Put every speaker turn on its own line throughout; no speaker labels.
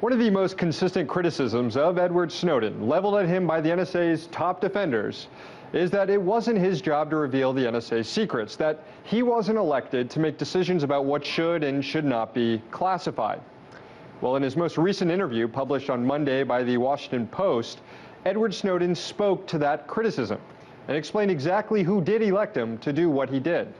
One of the most consistent criticisms of Edward Snowden, leveled at him by the NSA's top defenders, is that it wasn't his job to reveal the NSA's secrets, that he wasn't elected to make decisions about what should and should not be classified. Well, in his most recent interview, published on Monday by the Washington Post, Edward Snowden spoke to that criticism and explained exactly who did elect him to do what he did.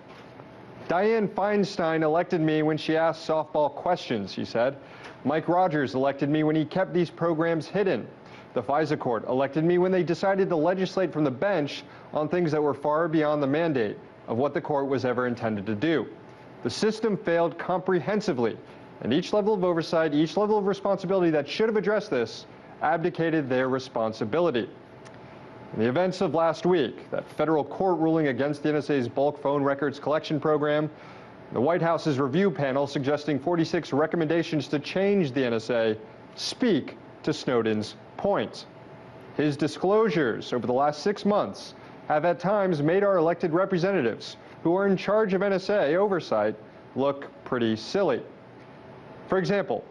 Dianne Feinstein elected me when she asked softball questions, he said. Mike Rogers elected me when he kept these programs hidden. The FISA court elected me when they decided to legislate from the bench on things that were far beyond the mandate of what the court was ever intended to do. The system failed comprehensively, and each level of oversight, each level of responsibility that should have addressed this, abdicated their responsibility. In the events of last week, that federal court ruling against the NSA's bulk phone records collection program, the White House's review panel suggesting 46 recommendations to change the NSA speak to Snowden's point. His disclosures over the last 6 months have at times made our elected representatives, who are in charge of NSA oversight, look pretty silly. For example,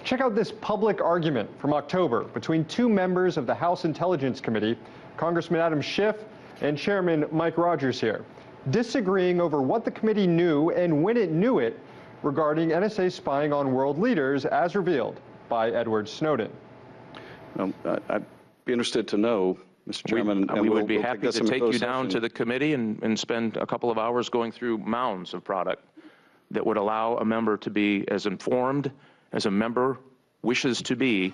check out this public argument from October between two members of the House Intelligence Committee, Congressman Adam Schiff and Chairman Mike Rogers here, disagreeing over what the committee knew and when it knew it regarding NSA spying on world leaders as revealed by Edward Snowden.
I'd be interested to know, Mr. Chairman.
We would be happy to take you down to the committee and spend a couple of hours going through mounds of product that would allow a member to be as informed as a member wishes to be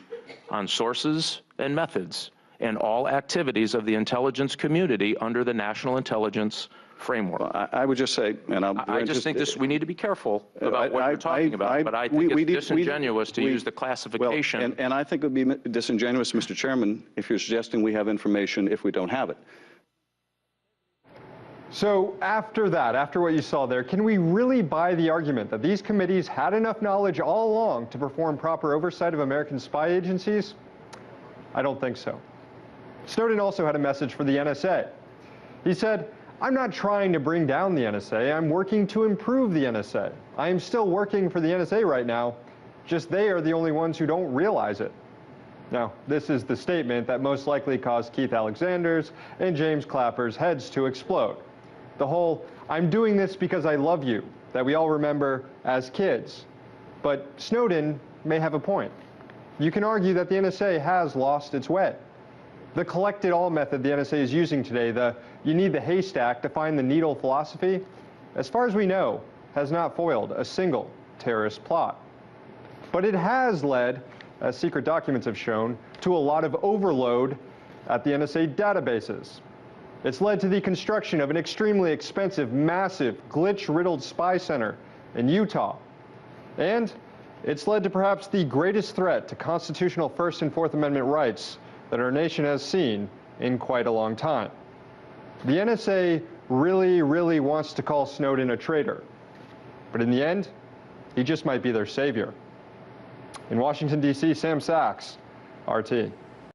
on sources and methods and all activities of the intelligence community under the national intelligence framework.
Well, I would just say, and
I just think we need to be careful about what you're talking about, but I think it's disingenuous to use the classification.
Well, and I think it would be disingenuous, Mr. Chairman, if you're suggesting we have information if we don't have it.
So after that, after what you saw there, can we really buy the argument that these committees had enough knowledge all along to perform proper oversight of American spy agencies? I don't think so. Snowden also had a message for the NSA. He said, "I'm not trying to bring down the NSA, I'm working to improve the NSA. I am still working for the NSA right now, just they are the only ones who don't realize it." Now, this is the statement that most likely caused Keith Alexander's and James Clapper's heads to explode. The whole, "I'm doing this because I love you," that we all remember as kids. But Snowden may have a point. You can argue that the NSA has lost its way. The collect it all method the NSA is using today, the you need the haystack to find the needle philosophy, as far as we know, has not foiled a single terrorist plot. But it has led, as secret documents have shown, to a lot of overload at the NSA databases. It's led to the construction of an extremely expensive, massive, glitch-riddled spy center in Utah. And it's led to perhaps the greatest threat to constitutional First and Fourth Amendment rights that our nation has seen in quite a long time. The NSA really, really wants to call Snowden a traitor. But in the end, he just might be their savior. In Washington, D.C., Sam Sachs, RT.